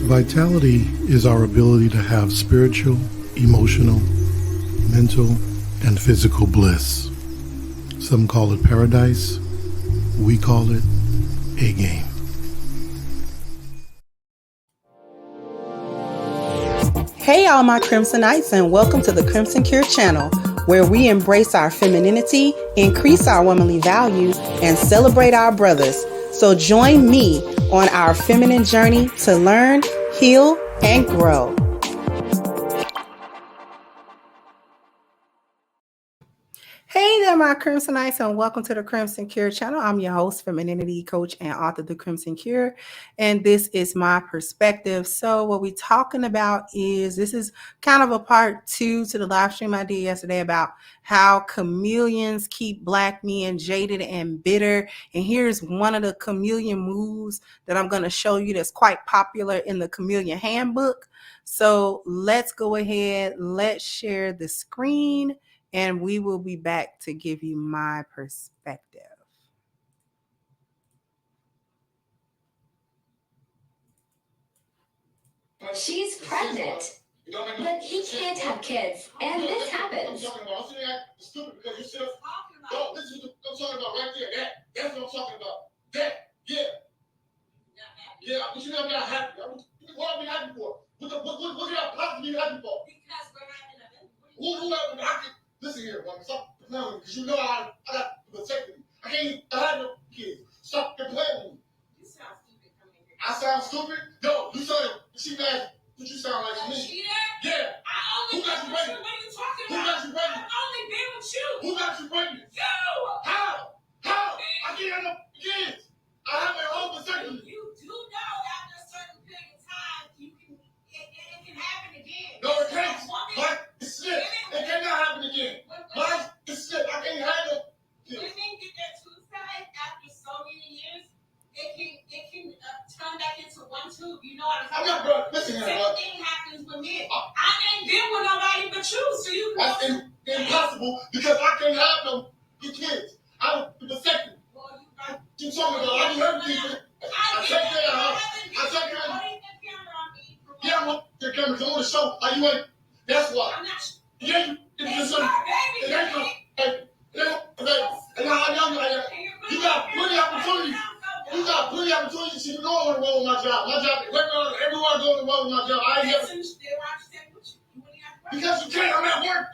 Vitality is our ability to have spiritual, emotional, mental, and physical bliss. Some call it paradise. We call it a game. Hey all my Crimsonites, and welcome to the Crimson Cure channel, where we embrace our femininity, increase our womanly value, and celebrate our brothers. So join me on our feminine journey to learn, heal, and grow. Hey there, my Crimsonites, and welcome to the Crimson Cure channel. I'm your host, femininity coach, and author of The Crimson Cure, and this is my perspective. So what we're talking about is, this is kind of a part 2 to the live stream I did yesterday about how chameleons keep Black men jaded and bitter. And here's one of the chameleon moves that I'm going to show you that's quite popular in the Chameleon Handbook. So let's go ahead, let's share the screen, and we will be back to give you my perspective. She's pregnant, but he can't have kids, and this happens. I'm talking about right there. That's what I'm talking about. That, yeah. Yeah, but you never got happy. What are we happy for? What did I possibly be happy for? Because we're not in a... Who happy? Listen here, woman. Stop playing with me, because you know I got vasectomy. I have no kids. Stop playing with me. You sound stupid coming here. I sound stupid? No, you sound... She mad. What you sound like to me? Cheater? Yeah. Who got you pregnant? What are you talking about? Who got you pregnant? I've only been with you. Who got you pregnant? You! How? I can't have no kids. I have my own vasectomy. You do know after a certain period of time, it can happen again. No, it can't. Mine is slipped. It cannot happen again. Mine is slipped. I can't have no kids. Women get their tooth tied after so many years. It can turn back into one tube. You know what I'm talking about? Listen here, bro. Same thing happens with men. I ain't been with nobody but you, so you know. That's impossible, because I can't have no kids. I don't vasectomy. You talking about? I do everything. I take care of her. I take care of her. Yeah, I want the cameras. I want to show how you ain't. That's why. I'm not. Yeah, it's your baby. It ain't no baby. You got plenty of opportunities. You got plenty of opportunities. You know I want to roll with my job. My job, everyone going to roll with my job. I ain't never. Because you can't. I'm at work.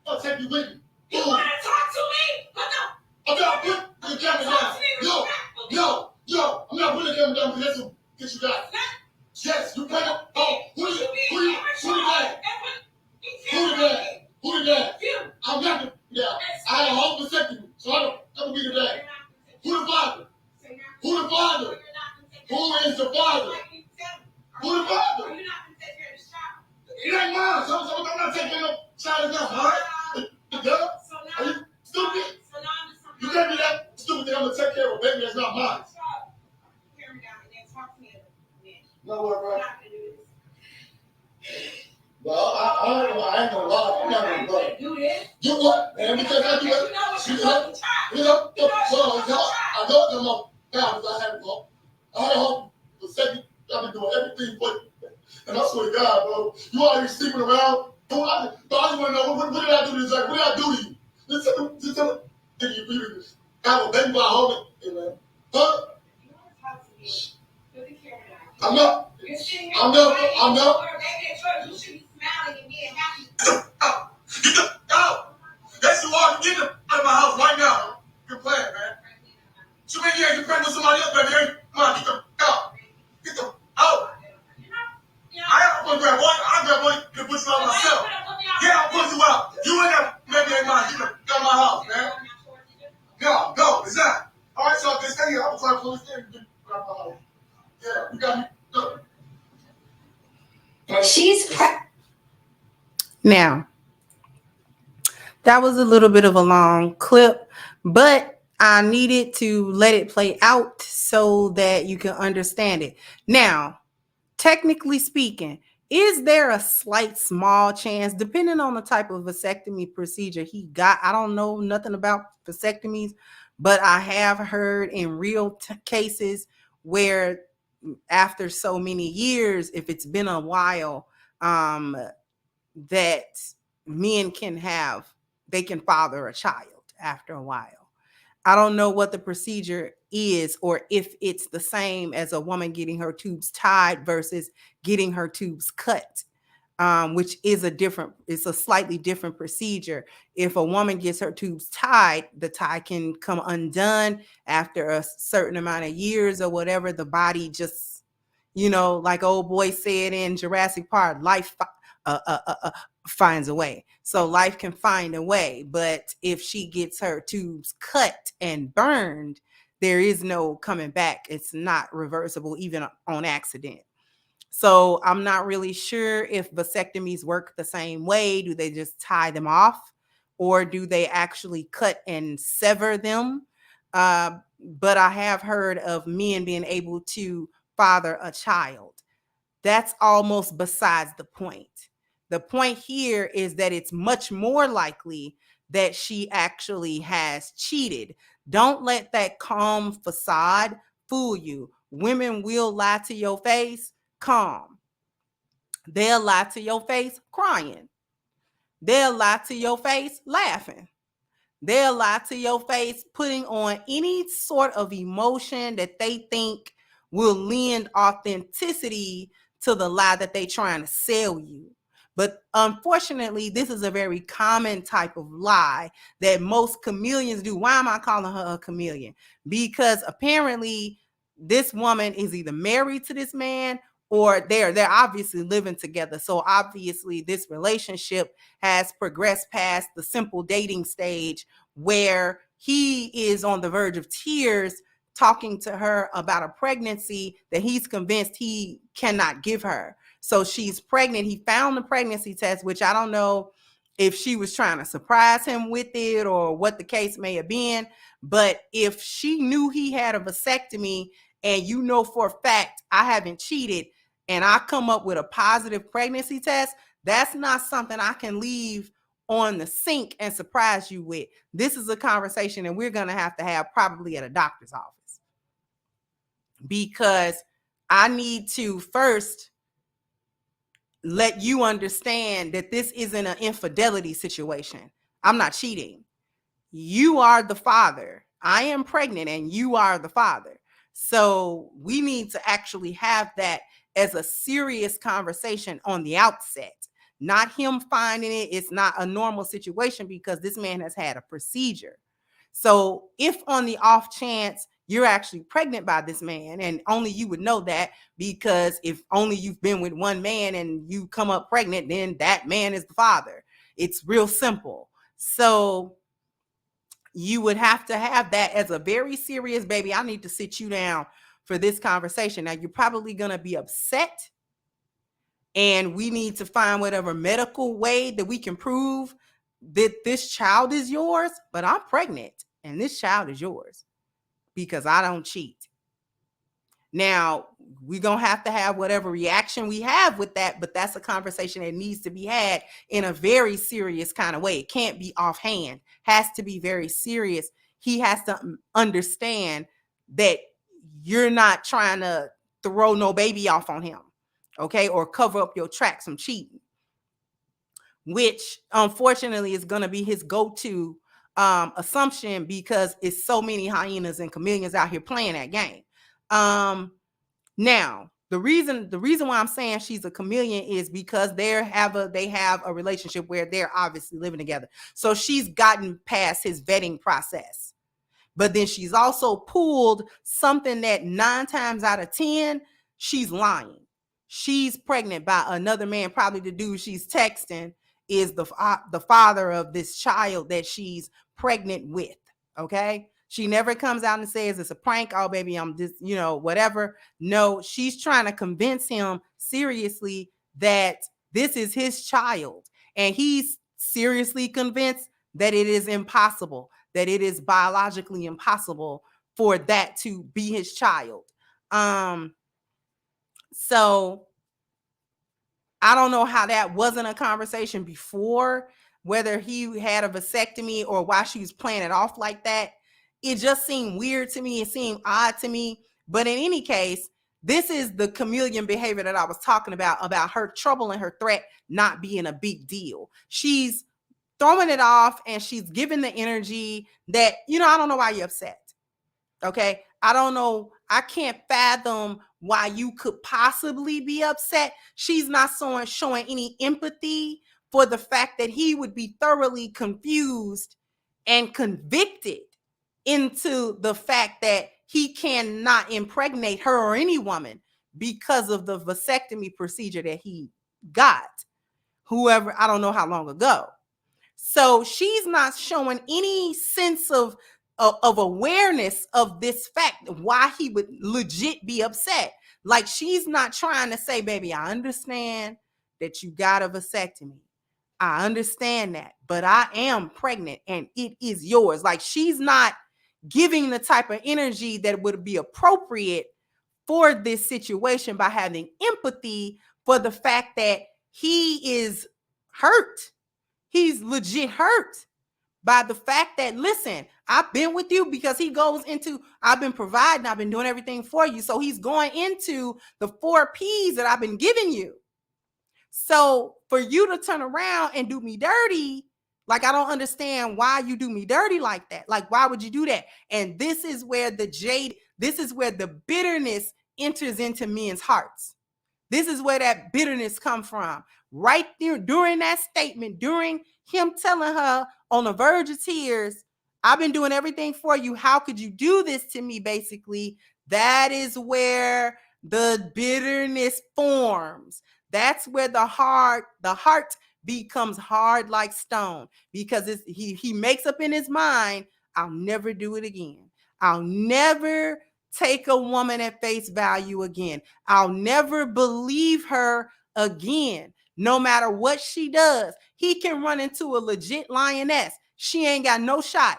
I'll take you with me. You want to talk to me? What the? I'm not putting the camera down. Yo. I'm not putting the camera down, because that's what get you got. Yes, you put up. Oh, who the dad? Who the dad? I'm not the dad. I had a whole vasectomy, so I don't be the dad. Who the father? Who the father? Who is the father? Who the father? It ain't mine, so I'm not taking no child. It's not mine. Are you stupid? You can't be that stupid that I'm gonna take care of a baby that's not mine. No what, bro? Well, I ain't gonna lie. I'm not gonna go. Do this? Do what? And because I do it, I know them all down, because I had a whole second. I've been doing everything for you. And I swear to God, bro, you already sleeping around. But I just want to know, what did I do to you? What did I do to you? Just tell me. Did you have a baby by home? Huh? I'm not. You should be smiling and being happy. Get the out. Yes, you are. Get them out of my house right now. You're playing, man. So many years you're pregnant with somebody else, baby. Come on, get them out. Get them out. I'm gonna grab one. I'll grab one and put you out myself. Yeah, I'll put you out. You ain't that baby ain't mine. Get them out of my house, man. No, it's not. All right, so stay here. I'm trying to pull this thing. Get out of my house. Yeah, you got me. Look. Now, that was a little bit of a long clip, but I needed to let it play out so that you can understand it. Now, technically speaking, is there a slight small chance, depending on the type of vasectomy procedure he got? I don't know nothing about vasectomies, but I have heard in real cases where after so many years, if it's been a while, that men they can father a child after a while. I don't know what the procedure is, or if it's the same as a woman getting her tubes tied versus getting her tubes cut, which is it's a slightly different procedure. If a woman gets her tubes tied, the tie can come undone after a certain amount of years or whatever. The body just, like old boy said in Jurassic Park, life finds a way. So life can find a way. But if she gets her tubes cut and burned, there is no coming back. It's not reversible, even on accident. So I'm not really sure if vasectomies work the same way. Do they just tie them off, or do they actually cut and sever them? But I have heard of men being able to father a child. That's almost besides the point. The point here is that it's much more likely that she actually has cheated. Don't let that calm facade fool you. Women will lie to your face calm. They'll lie to your face crying. They'll lie to your face laughing. They'll lie to your face putting on any sort of emotion that they think will lend authenticity to the lie that they're trying to sell you. But unfortunately, this is a very common type of lie that most chameleons do. Why am I calling her a chameleon? Because apparently this woman is either married to this man, or they're obviously living together. So obviously this relationship has progressed past the simple dating stage, where he is on the verge of tears talking to her about a pregnancy that he's convinced he cannot give her. So she's pregnant. He found the pregnancy test, which I don't know if she was trying to surprise him with it or what the case may have been. But if she knew he had a vasectomy, and for a fact I haven't cheated, and I come up with a positive pregnancy test, that's not something I can leave on the sink and surprise you with. This is a conversation that we're going to have probably at a doctor's office, because I need to first let you understand that this isn't an infidelity situation. I'm not cheating. You are the father. I am pregnant and you are the father. So we need to actually have that as a serious conversation on the outset, not him finding it. It's not a normal situation because this man has had a procedure. So if on the off chance you're actually pregnant by this man, and only you would know that, because if only you've been with one man and you come up pregnant, then that man is the father. It's real simple. So you would have to have that as a very serious, baby, I need to sit you down for this conversation. Now, you're probably going to be upset, and we need to find whatever medical way that we can prove that this child is yours, but I'm pregnant and this child is yours because I don't cheat. Now, we're going to have whatever reaction we have with that, but that's a conversation that needs to be had in a very serious kind of way. It can't be offhand, has to be very serious. He has to understand that you're not trying to throw no baby off on him, okay, or cover up your tracks from cheating, which unfortunately is going to be his go-to assumption, because it's so many hyenas and chameleons out here playing that game. Now, the reason why I'm saying she's a chameleon is because they have a relationship where they're obviously living together. So she's gotten past his vetting process. But then she's also pulled something that 9 times out of 10, she's lying. She's pregnant by another man, probably the dude she's texting is the father of this child that she's pregnant with, okay? She never comes out and says it's a prank. Oh, baby, I'm just, whatever. No, she's trying to convince him seriously that this is his child. And he's seriously convinced that it is impossible, that it is biologically impossible for that to be his child. So I don't know how that wasn't a conversation before, whether he had a vasectomy or why she was playing it off like that. It just seemed weird to me. It seemed odd to me. But in any case, This is the chameleon behavior that I was talking about her trouble and her threat not being a big deal. She's throwing it off and she's giving the energy that, I don't know why you're upset. Okay. I don't know. I can't fathom why you could possibly be upset. She's not showing any empathy for the fact that he would be thoroughly confused and convicted into the fact that he cannot impregnate her or any woman because of the vasectomy procedure that he got, whoever, I don't know how long ago. So she's not showing any sense of awareness of this fact, why he would legit be upset. Like, she's not trying to say, baby, I understand that you got a vasectomy. I understand that, but I am pregnant and it is yours. Like, she's not giving the type of energy that would be appropriate for this situation by having empathy for the fact that he is hurt. He's legit hurt by the fact that, listen, I've been with you, because he goes into, I've been providing, I've been doing everything for you. So he's going into the 4 P's that I've been giving you. So for you to turn around and do me dirty, like, I don't understand why you do me dirty like that. Like, why would you do that? And this is where the bitterness enters into men's hearts. This is where that bitterness comes from. Right there during that statement, during him telling her on the verge of tears, I've been doing everything for you. How could you do this to me? Basically, that is where the bitterness forms. That's where the heart becomes hard like stone, because he makes up in his mind, I'll never do it again. I'll never take a woman at face value again. I'll never believe her again. No matter what she does, he can run into a legit lioness. She ain't got no shot.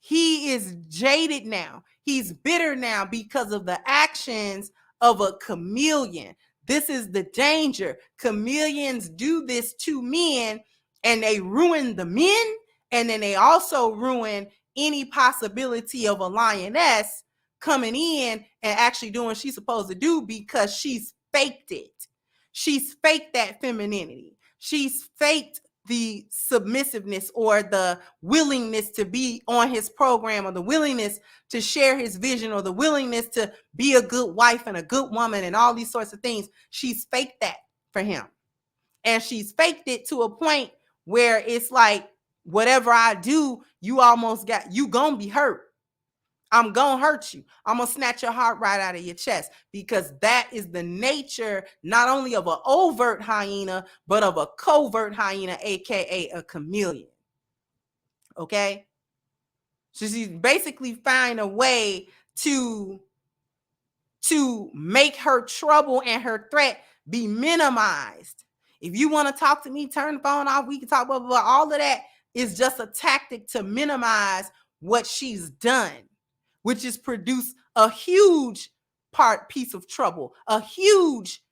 He is jaded now. He's bitter now because of the actions of a chameleon. This is the danger. Chameleons do this to men, and they ruin the men, and then they also ruin any possibility of a lioness coming in and actually doing what she's supposed to do, because she's faked it. She's faked that femininity. She's faked the submissiveness or the willingness to be on his program, or the willingness to share his vision, or the willingness to be a good wife and a good woman and all these sorts of things. She's faked that for him. And she's faked it to a point where it's like, whatever I do, you gonna be hurt. I'm going to hurt you. I'm going to snatch your heart right out of your chest, because that is the nature, not only of an overt hyena, but of a covert hyena, aka a chameleon. Okay. So she's basically finding a way to make her trouble and her threat be minimized. If you want to talk to me, turn the phone off. We can talk, blah, blah, blah. All of that is just a tactic to minimize what she's done, which is produce a huge piece of trouble, a huge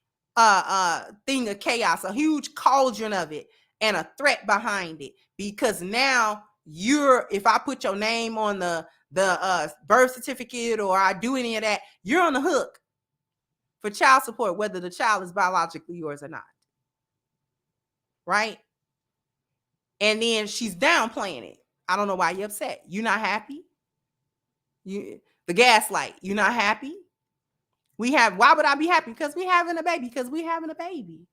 thing of chaos, a huge cauldron of it, and a threat behind it. Because now if I put your name on the birth certificate, or I do any of that, you're on the hook for child support, whether the child is biologically yours or not. Right? And then she's downplaying it. I don't know why you're upset. You're not happy. The gaslight. You're not happy. Why would I be happy? Because we're having a baby. Because we're having a baby.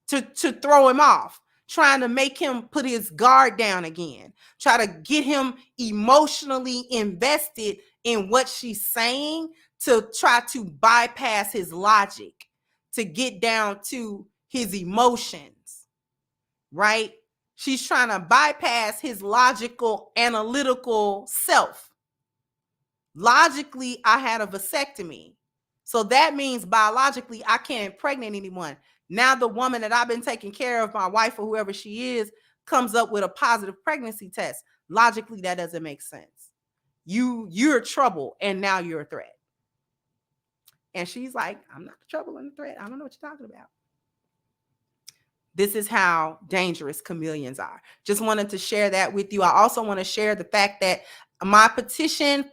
To throw him off. Trying to make him put his guard down again. Try to get him emotionally invested in what she's saying, to try to bypass his logic, to get down to his emotions. Right? She's trying to bypass his logical, analytical self. Logically, I had a vasectomy. So that means biologically, I can't impregnate anyone. Now the woman that I've been taking care of, my wife or whoever she is, comes up with a positive pregnancy test. Logically, that doesn't make sense. You're trouble, and now you're a threat. And she's like, I'm not the trouble and the threat. I don't know what you're talking about. This is how dangerous chameleons are. Just wanted to share that with you. I also want to share the fact that My petition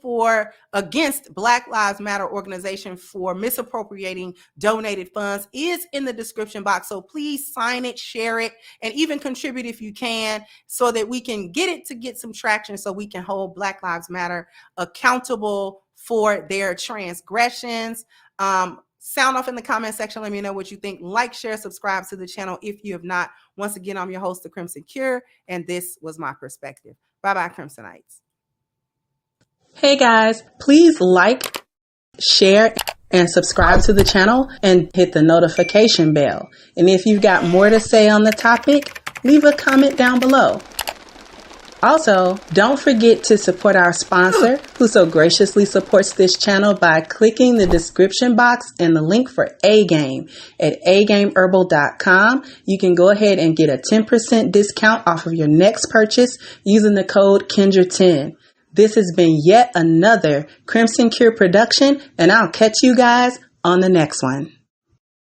against Black Lives Matter organization for misappropriating donated funds is in the description box. So please sign it, share it, and even contribute if you can, so that we can get some traction, so we can hold Black Lives Matter accountable for their transgressions. Sound off in the comment section. Let me know what you think. Like, share, subscribe to the channel if you have not. Once again, I'm your host, The Crimson Cure, and this was my perspective. Bye-bye, Crimsonites. Hey guys, please like, share, and subscribe to the channel and hit the notification bell. And if you've got more to say on the topic, leave a comment down below. Also, don't forget to support our sponsor, who so graciously supports this channel by clicking the description box and the link for A-Game at agameherbal.com. You can go ahead and get a 10% discount off of your next purchase using the code Kendra10. This has been yet another Crimson Cure production, and I'll catch you guys on the next one.